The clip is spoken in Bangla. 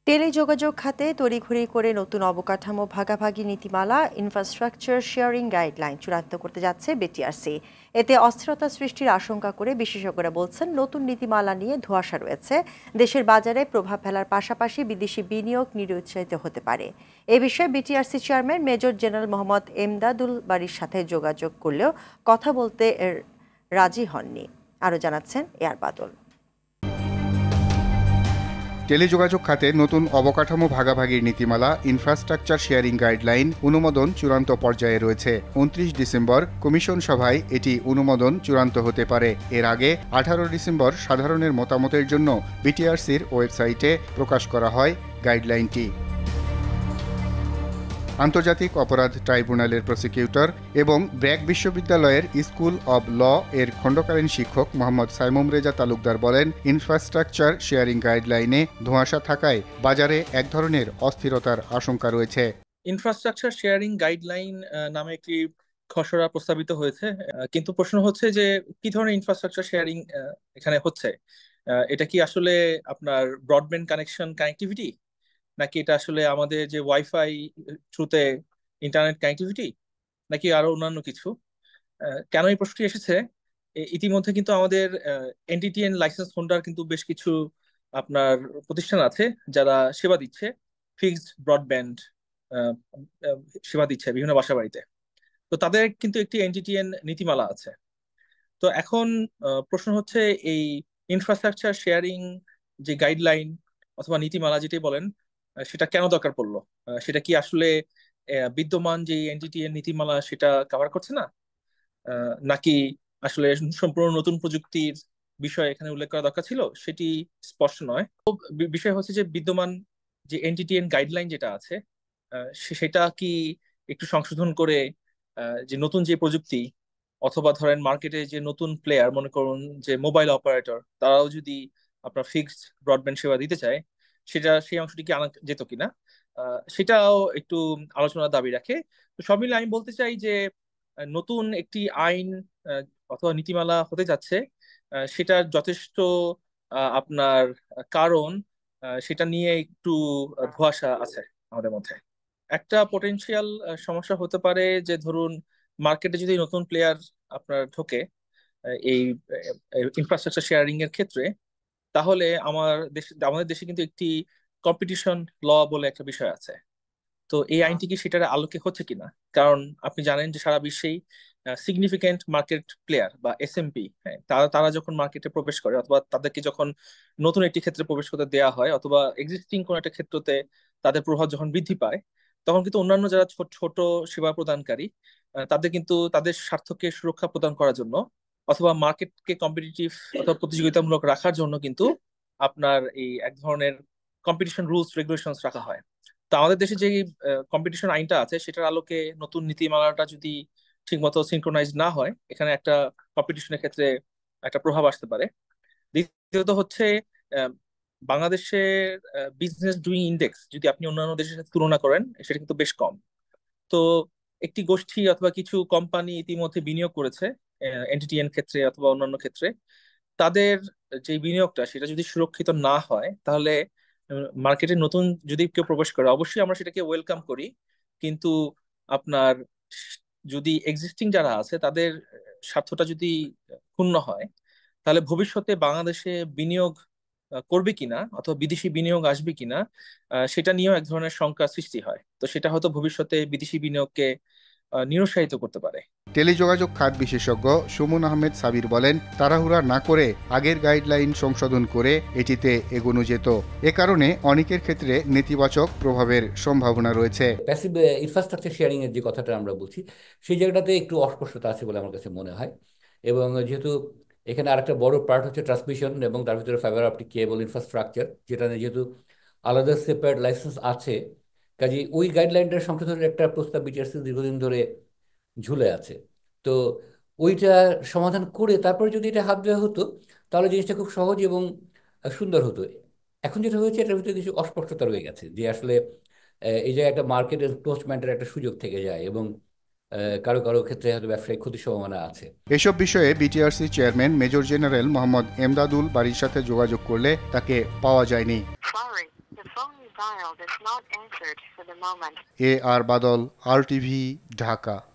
টেলিযোগাযোগ খাতে তড়িঘড়ি করে নতুন অবকাঠামো ভাগাভাগি নীতিমালা ইনফ্রাস্ট্রাকচার শেয়ারিং গাইডলাইন চূড়ান্ত করতে যাচ্ছে বিটিআরসি। এতে অস্থিরতা সৃষ্টির আশঙ্কা করে বিশেষজ্ঞরা বলছেন, নতুন নীতিমালা নিয়ে ধোঁয়াশা রয়েছে। দেশের বাজারে প্রভাব ফেলার পাশাপাশি বিদেশি বিনিয়োগ নিরুৎসাহিত হতে পারে। এ বিষয়ে BTRC chairman major general Mohammad Emdadul বারীর সাথে যোগাযোগ করলেও কথা বলতে রাজি হননি। আরও জানাচ্ছেন এয়ার বাদল। টেলিযোগাযোগ খাতে নতুন অবকাঠামো ভাগাভাগির নীতিমালা ইনফ্রাস্ট্রাকচার শেয়ারিং গাইডলাইন অনুমোদন চূড়ান্ত পর্যায়ে রয়েছে। ২৯ ডিসেম্বর কমিশন সভায় এটি অনুমোদন চূড়ান্ত হতে পারে। এর আগে ১৮ ডিসেম্বর সাধারণের মতামতের জন্য বিটিআরসির ওয়েবসাইটে প্রকাশ করা হয় গাইডলাইনটি। আন্তর্জাতিক অপরাধ ট্রাইব্যুনালের প্রসিকিউটর এবং ব্র্যাক বিশ্ববিদ্যালয়ের স্কুল অব ল এর খণ্ডকালীন শিক্ষক মোহাম্মদ সাইমুম রেজা তালুকদার বলেন, ইনফ্রাস্ট্রাকচার শেয়ারিং গাইডলাইনে ধোঁয়াশা থাকায় বাজারে এক ধরনের অস্থিরতার আশঙ্কা রয়েছে। ইনফ্রাস্ট্রাকচার শেয়ারিং গাইডলাইন নামে একটি খসড়া প্রস্তাবিত হয়েছে, কিন্তু প্রশ্ন হচ্ছে যে কি ধরনের ইনফ্রাস্ট্রাকচার শেয়ারিং এখানে হচ্ছে। এটা কি আসলে আপনার ব্রডব্যান্ড কানেক্টিভিটি, নাকি এটা আসলে আমাদের যে ওয়াইফাই থ্রুতে ইন্টারনেট কানেক্টিভিটি, নাকি আরো অন্যান্য কিছু। কেন এই প্রশ্নটি এসেছে, ইতিমধ্যে কিন্তু আমাদের এনটিটিএন লাইসেন্স হোল্ডার কিন্তু বেশ কিছু আপনার প্রতিষ্ঠান আছে যারা সেবা দিচ্ছে, ফিক্সড ব্রডব্যান্ড সেবা দিচ্ছে বিভিন্ন বাসা বাড়িতে। তো তাদের কিন্তু একটি এনটিটিএন নীতিমালা আছে। তো এখন প্রশ্ন হচ্ছে, এই ইনফ্রাস্ট্রাকচার শেয়ারিং যে গাইডলাইন অথবা নীতিমালা যেটাই বলেন, সেটা কেন দরকার পড়লো? সেটা কি আসলে বিদ্যমান যে এনটিটিএন নীতিমালা সেটা কভার করছে না, নাকি আসলে সম্পূর্ণ নতুন প্রযুক্তির বিষয় এখানে উল্লেখ করা দরকার ছিল? সেটি স্পষ্ট নয়। বিষয় হচ্ছে যে বিদ্যমান যে এনটিটিএন গাইডলাইন যেটা আছে, সেটা কি একটু সংশোধন করে যে নতুন যে প্রযুক্তি অথবা ধরেন মার্কেটে যে নতুন প্লেয়ার, মনে করুন যে মোবাইল অপারেটর, তারাও যদি আপনার ফিক্সড ব্রডব্যান্ড সেবা দিতে চায়, সেই অংশটি কি আনা যেত কিনা, সেটাও একটু আলোচনার দাবি রাখে। তো সব মিলে আমি বলতে চাই যে নতুন একটি আইন অথবা নীতিমালা হতে যাচ্ছে, সেটার যথেষ্ট আপনার কারণ, সেটা নিয়ে একটু ধোঁয়াশা আছে আমাদের মধ্যে। একটা পটেনশিয়াল সমস্যা হতে পারে যে ধরুন মার্কেটে যদি নতুন প্লেয়ার আপনার ঢোকে এই ইনফ্রাস্ট্রাকচার শেয়ারিং এর ক্ষেত্রে, তাহলে আমাদের দেশে কিন্তু একটি কম্পিটিশন ল বলে একটা বিষয় আছে। তো এই আইনটি কি সেটার আলোকে হচ্ছে কিনা? কারণ আপনি জানেন যে সারা বিশ্বেই সিগনিফিকেন্ট মার্কেট প্লেয়ার বা এসএমপি, হ্যাঁ, তারা তারা যখন মার্কেটে প্রবেশ করে অথবা তাদেরকে যখন নতুন একটি ক্ষেত্রে প্রবেশ করতে দেওয়া হয় অথবা এক্সিস্টিং কোন একটা ক্ষেত্রতে তাদের প্রভাব যখন বৃদ্ধি পায়, তখন কিন্তু অন্যান্য যারা ছোট ছোট সেবা প্রদানকারী, তাদের কিন্তু তাদের স্বার্থকে সুরক্ষা প্রদান করার জন্য অথবা মার্কেটকে কম্পিটিটিভ অথবা প্রতিযোগিতামূলক রাখার জন্য কিন্তু আপনার এই এক ধরনের কম্পিটিশন রুলস রেগুলেশনস রাখা হয়। তো আমাদের দেশে যে কম্পিটিশন আইনটা আছে, সেটার আলোকে নতুন নীতিমালাটা যদি ঠিকমতো সিনক্রোনাইজ না হয়, এখানে একটা কম্পিটিশনের ক্ষেত্রে একটা প্রভাব আসতে পারে। দ্বিতীয়ত হচ্ছে আহ, বাংলাদেশের বিজনেস ডুইং ইন্ডেক্স যদি আপনি অন্যান্য দেশের সাথে তুলনা করেন, সেটা কিন্তু বেশ কম। তো একটি গোষ্ঠী অথবা কিছু কোম্পানি ইতিমধ্যে বিনিয়োগ করেছে এনটিটিএন ক্ষেত্রে অথবা অন্যান্য ক্ষেত্রে। তাদের যে বিনিয়োগটা সেটা যদি সুরক্ষিত না হয়, তাহলে মার্কেটে নতুন যদি কেউ প্রবেশ করে, অবশ্যই আমরা সেটাকে ওয়েলকাম করি। কিন্তু আপনার যদি এক্সিস্টিং যারা আছে তাদের স্বার্থটা যদি ক্ষুণ্ণ হয়, তাহলে ভবিষ্যতে বাংলাদেশে বিনিয়োগ করবে কিনা অথবা বিদেশি বিনিয়োগ আসবে কিনা, সেটা নিয়েও এক ধরনের শঙ্কা সৃষ্টি হয়। তো সেটা হয়তো ভবিষ্যতে বিদেশি বিনিয়োগকে নিরুৎসাহিত করতে পারে। টেলিযোগাযোগ খাত বিশেষজ্ঞ সুমন আহমেদ সাবির বলেন, তাড়াহুড়া না করে আগের গাইডলাইন সংশোধন করে এটিতে এগোনো যেত। এ কারণে অনেকের ক্ষেত্রে নেতিবাচক প্রভাবের সম্ভাবনা রয়েছে। প্যাসিভ ইনফ্রাস্ট্রাকচার শেয়ারিং এর যে কথাটা আমরা বলছি, সেই জায়গাটাতে একটু অস্পষ্টতা আছে বলে আমার কাছে মনে হয়। এবং যেহেতু এখানে আরেকটা বড় পার্ট হচ্ছে ট্রান্সমিশন এবং তার ভিতরে ফাইবার অপটিক কেবল ইনফ্রাস্ট্রাকচার, যেটা নিয়ে যেহেতু আলাদা সেপারেট লাইসেন্স আছে, কাজে ওই গাইডলাইনটার সংশোধনের একটা প্রস্তাব বিটিআরসি দীর্ঘদিন ধরে ঝুলে আছে। তো ওইটা সমাধান করে তারপর যদি এটা হাত দেওয়া হতো, তাহলে জিনিসটা খুব সহজ এবং সুন্দর হতো। এখন যেটা হয়েছে, এটার ভিতরে কিছু অস্পষ্টতা রয়ে গেছে, যে আসলে এই জায়গায় একটা মার্কেট এনক্রোচমেন্টের একটা সুযোগ থেকে যায় এবং কারো কারো ক্ষেত্রে হয়তো ব্যবসায়িক ক্ষতির সম্ভাবনা আছে। এসব বিষয়ে BTRC chairman major general Mohammad Emdadul বারীর সাথে যোগাযোগ করলে তাকে পাওয়া যায়নি। phone you dialed is not answered for the moment. R Badal, RTV, Dhaka.